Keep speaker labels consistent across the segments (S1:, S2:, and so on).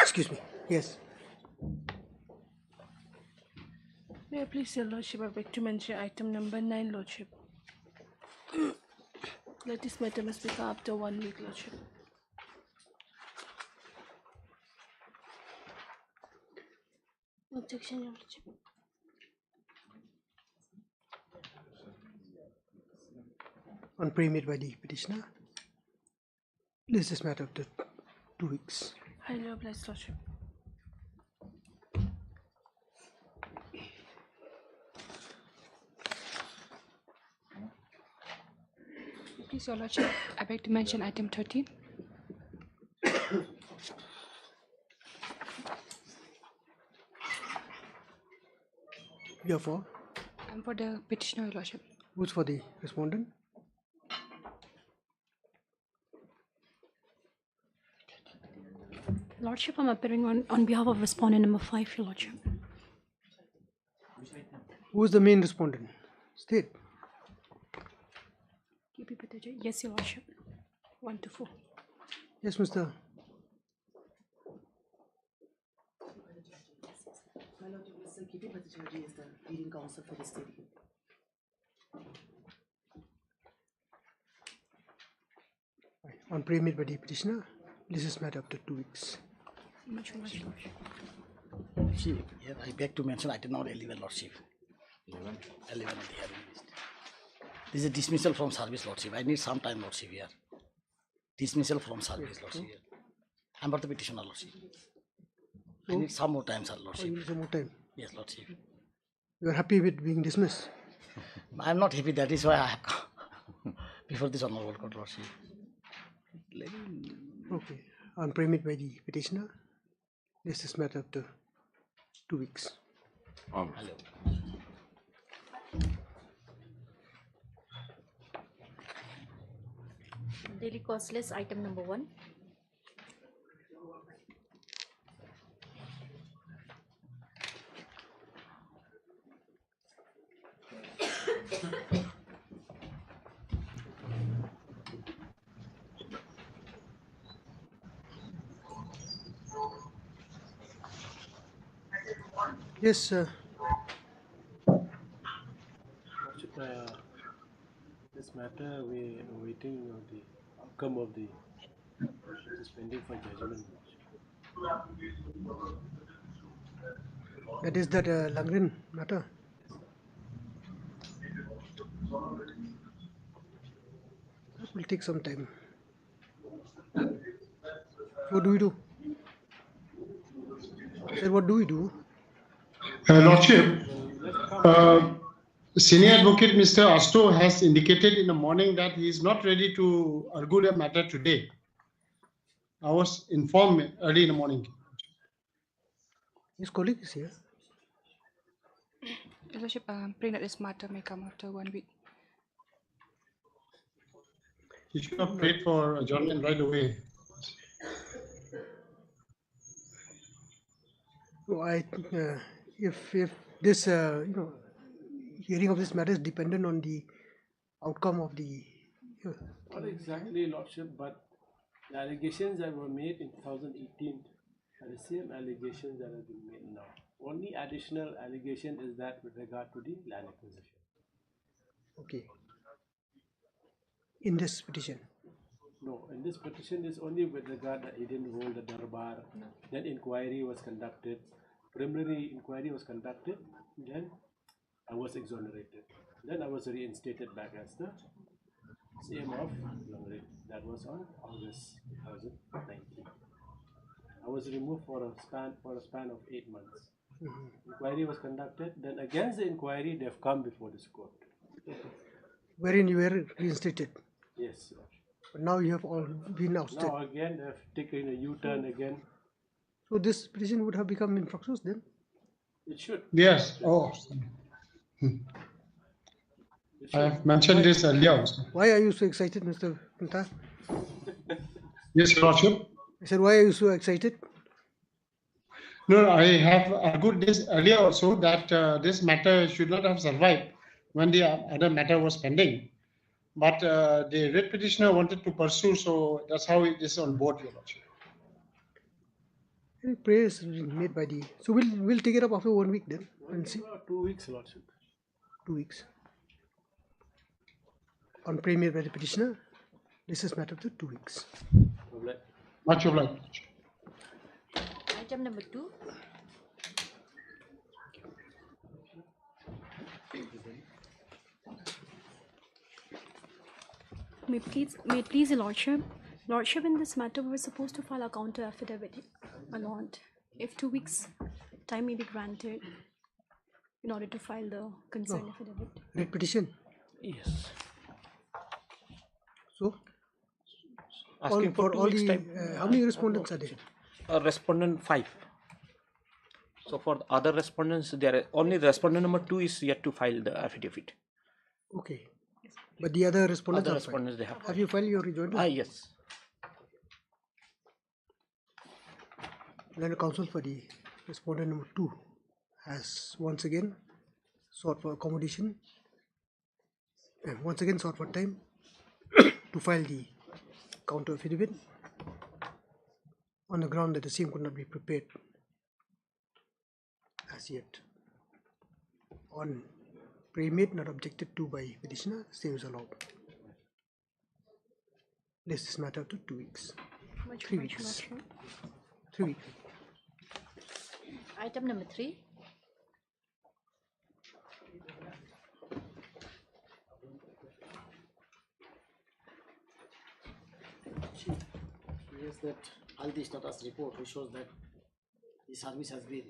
S1: Excuse me. Yes.
S2: May I please, Your Lordship, I beg to mention item number 9, Lordship. That this matter must be filed after 1 week, Lordship. Objection, Your Lordship.
S1: On pre-made by the petitioner. List this matter up to 2 weeks.
S2: Highly obliged, Lordship.
S3: Please, Your Lordship, I beg to mention item 13.
S1: You're for?
S3: I'm for the petitioner, Your Lordship.
S1: Who's for the respondent?
S4: Lordship, I'm appearing on behalf of respondent number 5, Your Lordship.
S1: Who's the main respondent? State.
S4: Yes, Your Lordship. 1 to 4.
S1: Yes, Mr.
S5: My Lord, Mr. K.P. Bhattacharya is the leading counsel for the state.
S1: On pre-made by the petitioner. List this matter up to 2 weeks.
S6: See, here I beg to mention item number 11, Lordship. 11 of the hearing list. This is a dismissal from service, Lordship. I need some time, Lordship, here. Dismissal from service, Lordship. Here. I'm not the petitioner, Lordship. I need some more time, sir, Lordship.
S1: You need some more time.
S6: Yes, Lordship.
S1: You are happy with being dismissed?
S6: I'm not happy, that is why I have come before this honorable court, Lordship.
S1: Okay. On pre-made by the petitioner. List this matter up to 2 weeks.
S6: Hello.
S7: Daily costless item number 1.
S1: Yes, sir.
S8: This matter we are waiting on the outcome of the pending for judgment.
S1: That is that Langren matter. That will take some time. What do we do? Sir, what do we do?
S9: Lordship, Senior Advocate Mr. Asto has indicated in the morning that he is not ready to argue the matter today. I was informed early in the morning.
S1: His colleague is here.
S3: Your Lordship, praying that this matter may come after 1 week.
S9: He should have prayed for adjournment right away.
S1: So I think if this hearing of this matter is dependent on the outcome of the
S8: Not exactly, Lordship, but the allegations that were made in 2018 are the same allegations that have been made now. Only additional allegation is that with regard to the land acquisition.
S1: Okay. In this petition.
S8: No, in this petition is only with regard that he didn't hold the darbar. Then inquiry was conducted. Preliminary inquiry was conducted. Then I was exonerated. Then I was reinstated back as the CM of Langren. That was on August 2019. I was removed for a span of 8 months. Inquiry was conducted. Then against the inquiry, they have come before this court.
S1: Wherein you were reinstated.
S8: Yes, sir.
S1: But now you have all been ousted.
S8: Now again, they have taken a U-turn again.
S1: So this petition would have become infructuous then?
S8: It should.
S9: Yes. Oh. I have mentioned this earlier also.
S1: Why are you so excited, Mr. Pinta?
S9: Yes, Your Lordship.
S1: I said, why are you so excited?
S9: No, I have argued this earlier also that this matter should not have survived when the other matter was pending. But the writ petitioner wanted to pursue, so that's how it is on board, Your Lordship.
S1: Any prayers made by the. So we'll take it up after 1 week then and see.
S8: 2 weeks, Lordship.
S1: 2 weeks. On prayer made by the petitioner, this is matter to 2 weeks.
S9: Much obliged.
S7: Item number 2.
S4: May it please the Lordship. Lordship, in this matter, we were supposed to file a counter affidavit allowed. If 2 weeks time may be granted in order to file the concerned affidavit.
S1: Writ petition.
S10: Yes.
S1: So
S10: Asking for 2 weeks time.
S1: how many respondents are there?
S10: Respondent 5. So for the other respondents, there are only respondent number 2 is yet to file the affidavit.
S1: Okay. But the other respondents
S10: Other
S1: are filed.
S10: respondents they have.
S1: Have you filed your rejoinder?
S10: Yes.
S1: Then the counsel for the respondent number 2 has once again sought for accommodation and once again sought for time to file the counter affidavit on the ground that the same could not be prepared as yet. On pre-made not objected to by petitioner, same is allowed. This is matter to 2 weeks. 3 weeks. 3 weeks.
S7: Item number 3.
S6: Here's that all the status report which shows that the service has been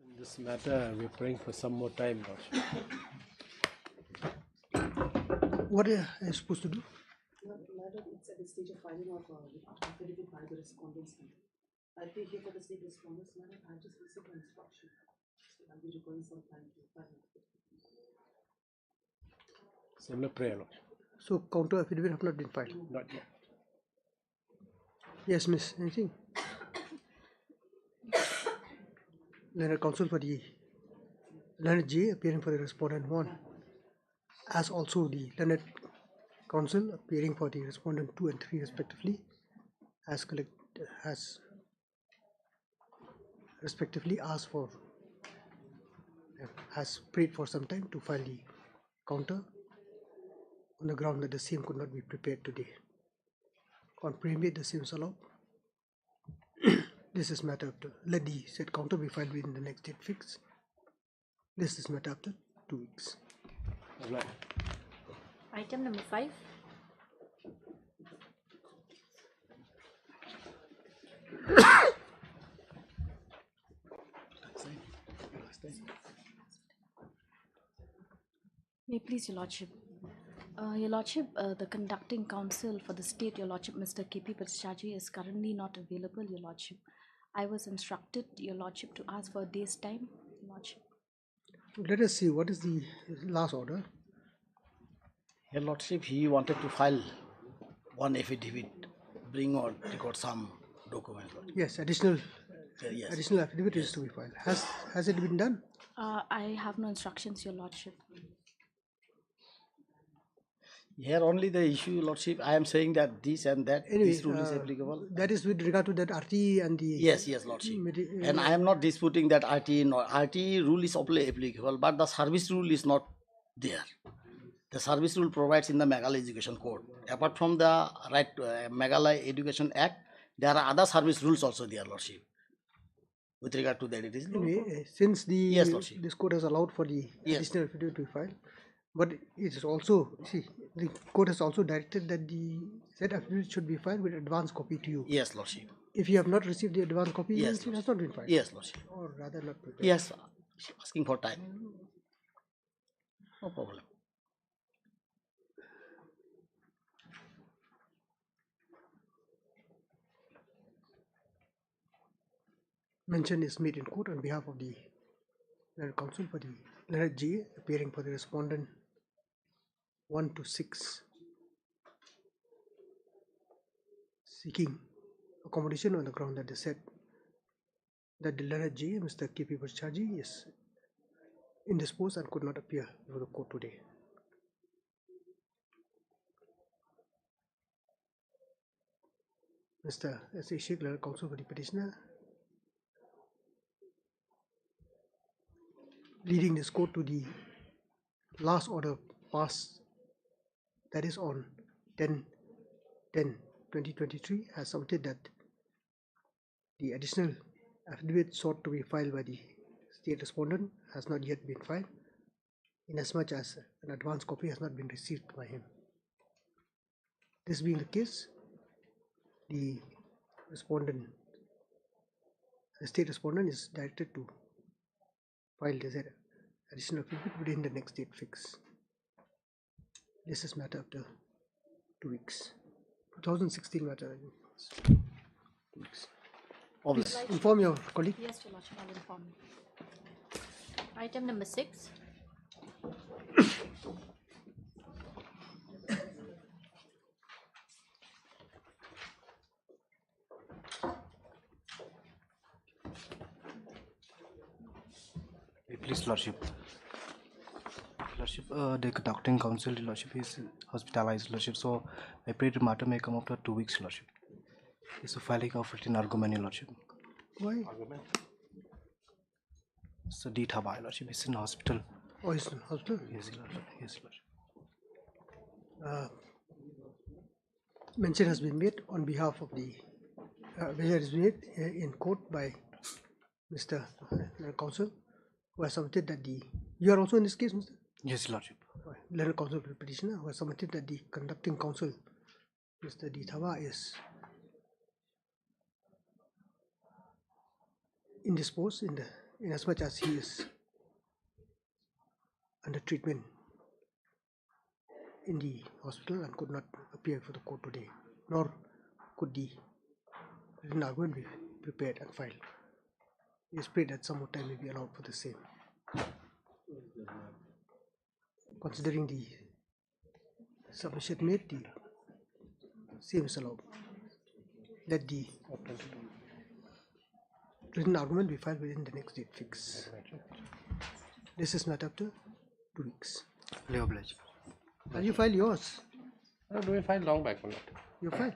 S8: In this matter, we're praying for some more time, Lordship.
S1: What are you supposed to do?
S5: Madam, it's at the stage of filing of affidavit by the respondents. I pay here for the state respondents, madam. I just received an instruction. So I'll be requiring some time to file it.
S8: Similar prayer, Lordship.
S1: So counter affidavit have not been filed.
S8: Not yet.
S1: Yes, miss. Anything? learned counsel for the learned J appearing for the respondent 1, as also the learned counsel appearing for the respondent 2 and 3 respectively, has respectively asked for has prayed for some time to file the counter on the ground that the same could not be prepared today. On premium, the same is allowed. This is matter after. Let the said counter be filed within the next date fix. This is matter after 2 weeks.
S8: Right.
S7: Item number 5.
S4: May please, Your Lordship. The conducting counsel for the state, Your Lordship, Mr. K.P. Praschaji, is currently not available, Your Lordship. I was instructed, Your Lordship, to ask for a day's time, Your Lordship.
S1: Let us see what is the last order.
S6: Your Lordship, he wanted to file one affidavit, bring or record some document.
S1: Yes, additional
S6: Yes.
S1: additional affidavit is to be filed. Has it been done?
S4: I have no instructions, Your Lordship.
S6: Here only the issue, Lordship, I am saying that this and that,
S1: Anyway,
S6: this rule is applicable.
S1: that is with regard to that RT and the
S6: Yes, Lordship. And I am not disputing that RT rule is only applicable, but the service rule is not there. The service rule provides in the Meghalaya Education Code. Apart from the right Meghalaya Education Act, there are other service rules also there, Lordship. With regard to that, it is
S1: anyway, since the
S6: Yes, Lordship.
S1: this court has allowed for the
S6: Yes.
S1: additional affidavit to be filed, but it is also the court has also directed that the said affidavit should be filed with advance copy to you.
S6: Yes, Lordship.
S1: If you have not received the advance copy,
S6: Yes,
S1: it has not been filed.
S6: Yes, Lordship.
S1: Or rather not prepared.
S6: Yes, asking for time. No problem.
S1: Mention is made in court on behalf of the learned counsel for the learned G appearing for the respondent 1 to 6, seeking accommodation on the ground that they said that the learned G, Mr. K.P. Praschaji, is indisposed and could not appear before the court today. Mr. S.A. Sheikh, learned counsel for the petitioner, leading this court to the last order passed, that is on 10/10/2023, has submitted that the additional affidavit sought to be filed by the state respondent has not yet been filed, inasmuch as an advance copy has not been received by him. This being the case, the state respondent is directed to file this additional affidavit within the next date fix. This is matter after 2 weeks. 2016 matter. 2 weeks. Please inform your colleague.
S4: Yes, Your Lordship, I will inform you.
S7: Item number 6.
S11: Please, Lordship. Lordship, the conducting counsel, Lordship, is hospitalized, Lordship. So I pray the matter may come after 2 weeks, Lordship. It's a filing of written argument, Lordship.
S1: Why?
S11: So Dita, Lordship, is in hospital.
S1: Oh, he's in hospital?
S11: Yes, Lordship. Yes, Lordship.
S1: Mention has been made on behalf of the measure is made in court by Mr. Counsel, who has submitted that you are also in this case, Mr.
S11: Yes, Lordship.
S1: Letter counsel for the petitioner, who has submitted that the conducting counsel, Mr. Dithawa, is indisposed in as much as he is under treatment in the hospital and could not appear for the court today, nor could the written argument be prepared and filed. It is prayed that some more time may be allowed for the same. Considering the submission made, the same is allowed. Let the written argument be filed within the next date fix. This is not up to 2 weeks.
S11: Leo Bledge.
S1: You file yours.
S12: Do we file long back on that?
S1: You file.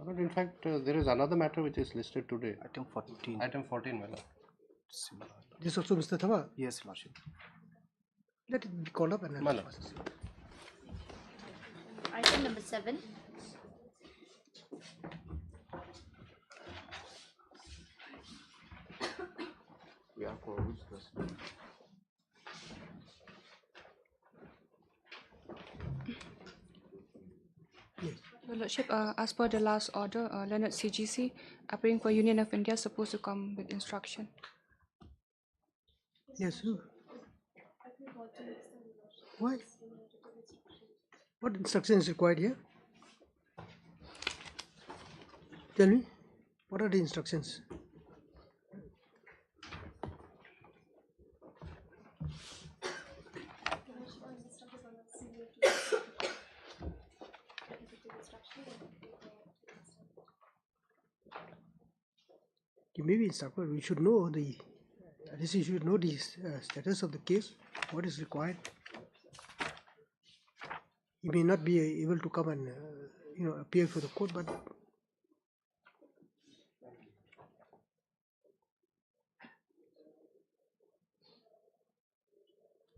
S12: But in fact, there is another matter which is listed today.
S11: Item 14.
S12: Item 14, my lord.
S11: Similar.
S1: This also Mr. Thava.
S11: Yes, Lordship.
S1: Let it be called up and
S12: My lord.
S7: Item number 7.
S10: We are for which person?
S3: Your Lordship, as per the last order, Leonard CGC, appearing for Union of India, supposed to come with instruction.
S1: Yes, who? Why? What instruction is required here? Tell me, what are the instructions? You may be instructed, we should know the, this you should know the status of the case, what is required. You may not be able to come and appear for the court, but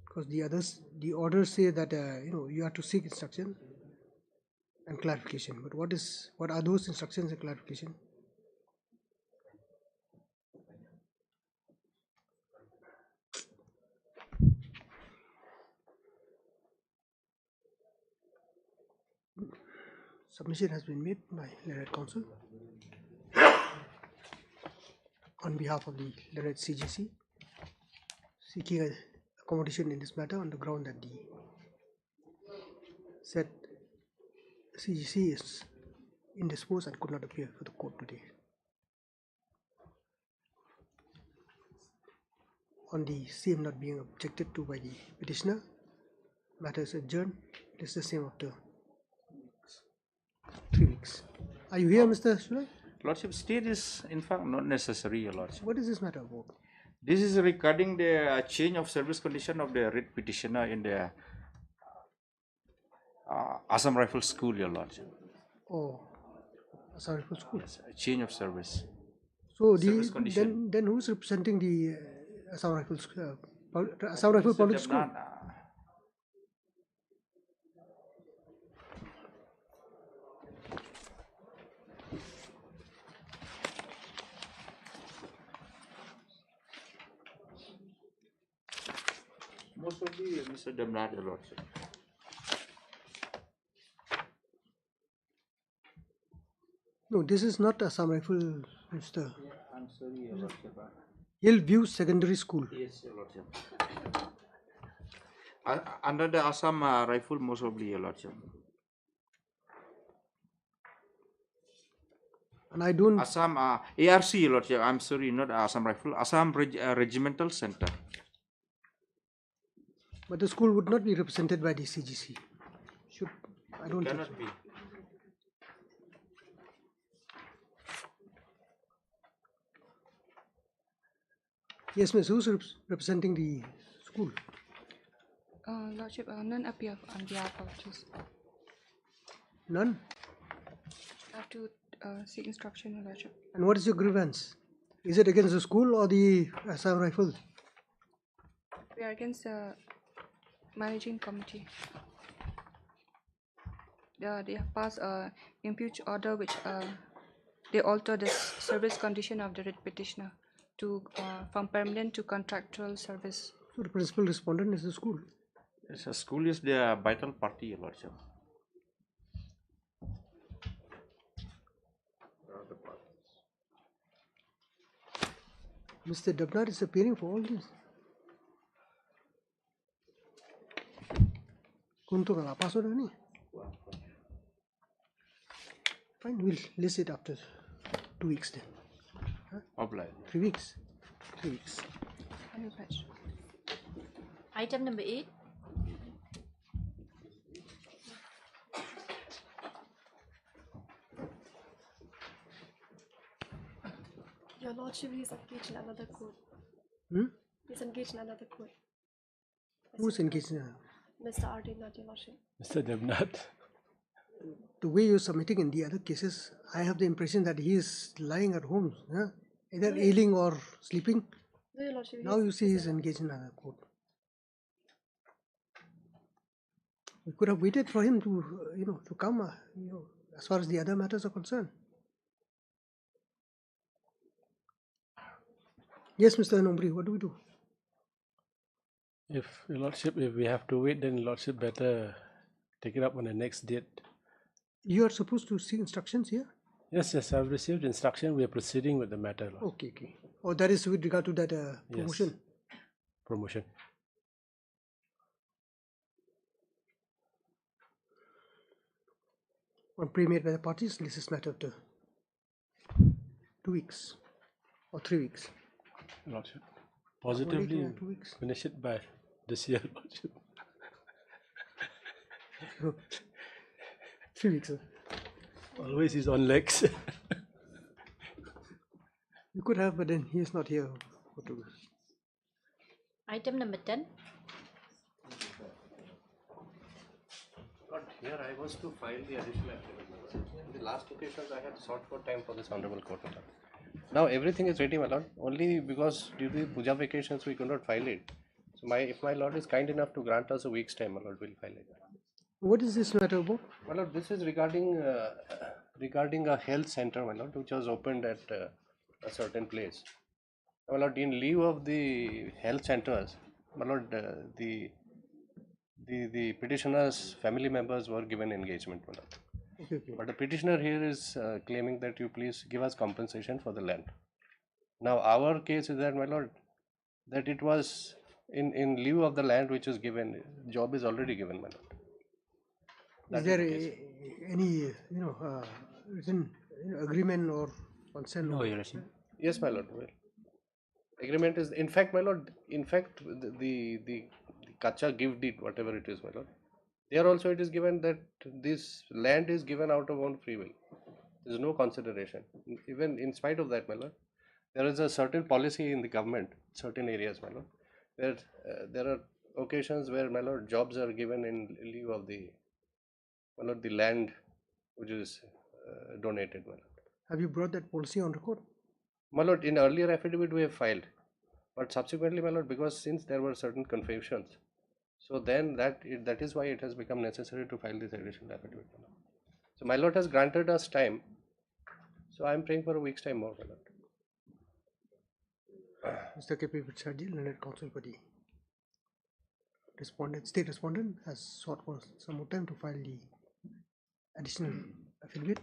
S1: because the orders say that you have to seek instruction and clarification. But what are those instructions and clarification? Submission has been made by Leonard Counsel on behalf of the Leonard CGC, seeking a accommodation in this matter on the ground that the said CGC is indisposed and could not appear for the court today. On the same not being objected to by the petitioner, matter is adjourned. It is the same after 3 weeks. Are you here, Mr. Shulai?
S10: Lordship, stay is in fact not necessary, Your Lordship.
S1: What is this matter about?
S10: This is regarding the change of service condition of the writ petitioner in the Assam Rifle School, Your Lordship.
S1: Oh, Assam Rifle School.
S10: Yes, a change of service.
S1: So
S10: Service condition.
S1: then who is representing the Assam Rifle Assam Rifle
S10: Mr.
S1: Public School?
S10: Devnath, most of the Mr. Devnath, Your Lordship.
S1: No, this is not Assam Rifle, Mr.
S10: I'm sorry, Your Lordship.
S1: Hillview Secondary School.
S10: Yes, Your Lordship. Under the Assam Rifle, most probably, Your Lordship.
S1: And I don't.
S10: Assam ARC, Your Lordship. I'm sorry, not Assam Rifle. Assam Regimental Center.
S1: But the school would not be represented by the CGC. I don't think
S10: Cannot
S1: so.
S10: be.
S1: Yes, miss. Who's representing the school?
S3: Lordship, none appear on behalf of this.
S1: None.
S3: I have to seek instruction, Your Lordship.
S1: And what is your grievance? Is it against the school or the Assam Rifle?
S3: We are against the managing committee. They have passed a impeach order which they alter the service condition of the writ petitioner to from permanent to contractual service.
S1: So the principal respondent is the school.
S10: Yes, the school is the vital party, Your Lordship.
S1: Mr. Devnath is appearing for all this. Kuntu ka lapas na ni. Fine, we'll list it after 2 weeks then.
S10: Apply.
S1: 3 weeks. 3 weeks.
S7: Item number 8.
S4: Your Lordship is engaged in another court.
S1: Hmm?
S4: He's engaged in another court.
S1: Who's engaged in
S4: Mr. R.D. not Your Lordship.
S8: Mr. Devnath.
S1: the way you're submitting in the other cases? I have the impression that he is lying at home, huh? Either ailing or sleeping.
S4: No, Your Lordship.
S1: Now you see he's engaged in another court. We could have waited for him to, to come, as far as the other matters are concerned. Yes, Mr. Nombri, what do we do?
S8: If Your Lordship, if we have to wait, then Your Lordship better take it up on the next date.
S1: You are supposed to see instructions here?
S8: Yes, I've received instruction. We are proceeding with the matter. Lord.
S1: Okay. Oh, that is with regard to that promotion.
S8: Yes. Promotion.
S1: On pre-made by the parties, this is matter of 2 weeks or 3 weeks.
S8: Lordship. Positively
S1: 2 weeks.
S8: finish it by this year, Lordship.
S1: 3 weeks, sir.
S8: Always he's on legs.
S1: You could have, but then he is not here. What to do?
S7: Item number 10.
S12: But here I was to file the additional affidavit. In the last occasions I had sought for time for this honorable court. Now everything is ready, my lord. Only because due to the puja vacations we could not file it. So if my lord is kind enough to grant us a week's time, my lord, we'll file it.
S1: What is this matter about?
S12: My lord, this is regarding a health center, my lord, which was opened at a certain place. My lord, in lieu of the health centers, my lord, the petitioner's family members were given engagement, my lord.
S1: Okay.
S12: But the petitioner here is claiming that you please give us compensation for the land. Now our case is that, my lord, that it was in lieu of the land which is given, job is already given, my lord.
S1: Is there any written agreement or consent?
S10: No, Your Lordship.
S12: Yes, my lord. Well, agreement is, in fact, my lord, the kacha gift deed, whatever it is, my lord, there also it is given that this land is given out of own free will. There is no consideration. Even in spite of that, my lord, there is a certain policy in the government, certain areas, my lord, where there are occasions where, my lord, jobs are given in lieu of the, my lord, the land which is donated, my lord.
S1: Have you brought that policy on record?
S12: My lord, in earlier affidavit we have filed, but subsequently, my lord, because since there were certain confusions, so then that is why it has become necessary to file this additional affidavit. So my lord has granted us time, so I am praying for a week's time more, my lord.
S1: Mr. K.P. Vicharji, Learned Counsel for the state respondent has sought for some more time to file the additional affidavit.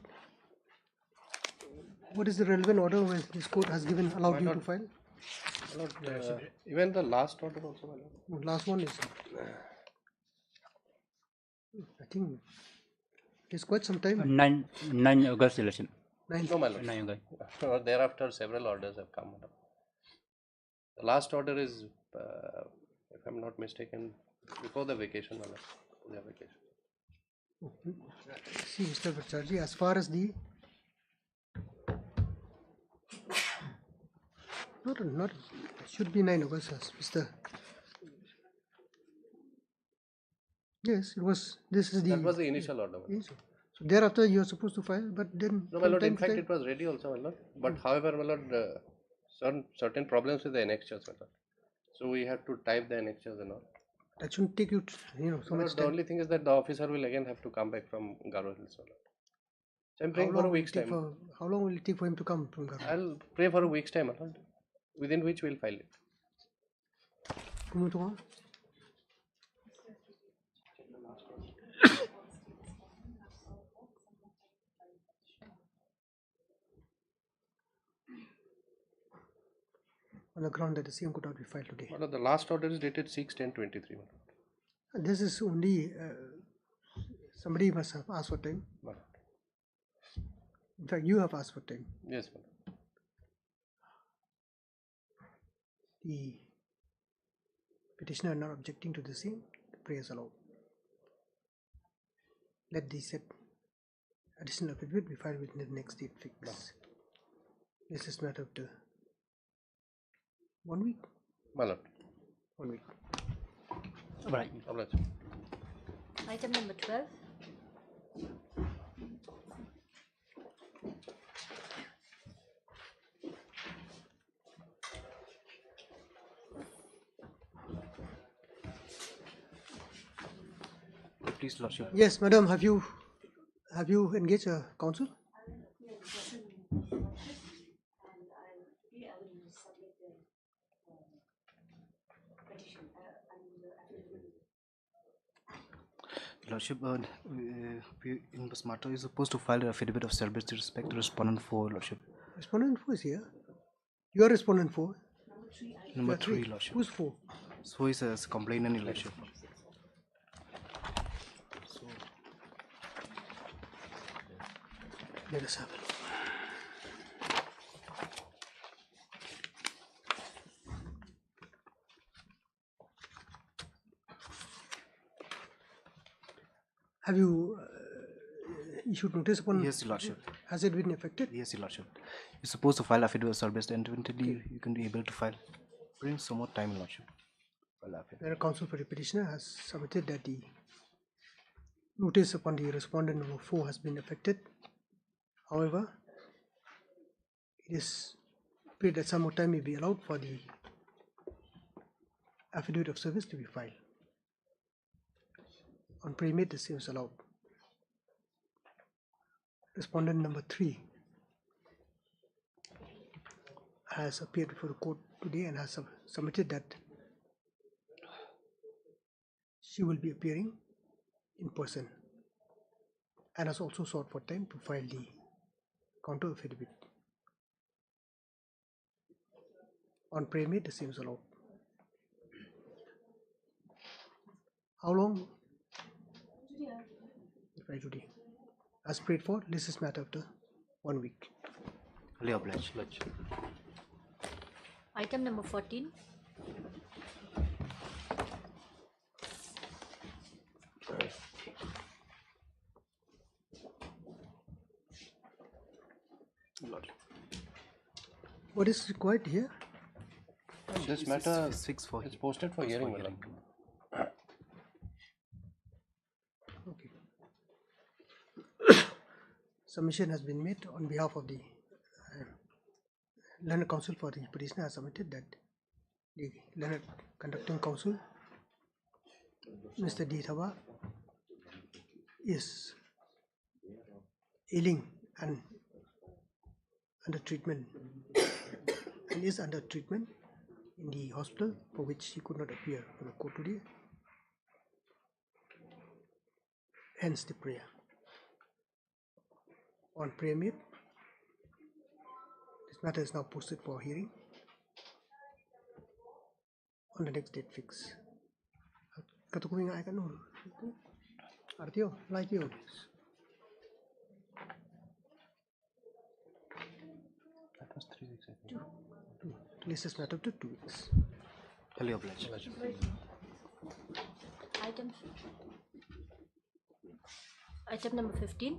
S1: What is the relevant order where this court has allowed you to file?
S12: My lord, even the last order also, my lord.
S1: Last one is, I think, it's quite some time.
S10: 9 August election.
S12: No, my lord.
S10: 9 August.
S12: Thereafter, several orders have come. The last order is, if I'm not mistaken, before the vacation, my lord. The vacation.
S1: See, Mr. Vicharji, as far as the not should be 9 August, Mr. Yes, it was. This is the.
S12: That was the initial order.
S1: Yes. So thereafter, you are supposed to file, but then.
S12: No, my lord. In fact, it was ready also, my lord. But however, my lord, certain problems with the annexures, my lord. So we had to type the annexures and all.
S1: That shouldn't take you, so much
S12: The
S1: time.
S12: only thing is that the officer will again have to come back from Garo Hills. So I'm praying for a week's time.
S1: How long will it take for him to come from Garo?
S12: I'll pray for a week's time, my lord, within which we'll file it.
S1: On the ground that the same could not be filed today.
S12: Well, the last order is dated 6/10/23.
S1: This is only somebody must have asked for time. In fact, you have asked for time.
S12: Yes, madam.
S1: The petitioner not objecting to the same, the prayer is allowed. Let the said additional affidavit be filed within the next date fix. This is matter of 1 week?
S12: My lord.
S1: 1 week.
S6: Right.
S12: Obliged.
S7: Item number 12.
S11: Please, Lordship.
S1: Yes, madam, have you engaged a counsel?
S11: Lordship, we in this matter is supposed to file an affidavit of service with respect to respondent 4, Lordship.
S1: Respondent 4 is here. You are respondent 4.
S11: Number 3, Lordship.
S1: Who's 4?
S11: So is a complainant, Lordship. So,
S1: let us have a look. Have you issued notice upon?
S11: Yes, Your Lordship.
S1: Has it been affected?
S11: Yes, Your Lordship. You're supposed to file affidavit of service, and eventually you can be able to file. Bring some more time, Your Lordship. File affidavit.
S1: The counsel for the petitioner has submitted that the notice upon the respondent number 4 has been affected. However, it is prayed that some more time may be allowed for the affidavit of service to be filed. On pre-made, the same is allowed. Respondent number 3 has appeared before the court today and has submitted that she will be appearing in person and has also sought for time to file the counter affidavit. On pre-made, the same is allowed. How long? By today. As prayed for, this is matter after 1 week.
S11: Fully obliged.
S7: Item number 14.
S1: What is required here?
S12: This matter
S11: is fixed for
S12: is posted for hearing, my lord.
S1: Okay. Submission has been made on behalf of the learned counsel for the petitioner has submitted that the learned conducting counsel, Mr. D. Thaba, is ailing and under treatment and is under treatment in the hospital, for which he could not appear for the court today. Hence the prayer. On prayer made, this matter is now posted for hearing on the next date fix. Katukuing ay kanul. Artio, like you.
S11: That was 3 weeks ago.
S1: Release this matter to 2 weeks.
S11: Fully obliged.
S7: Item number 15.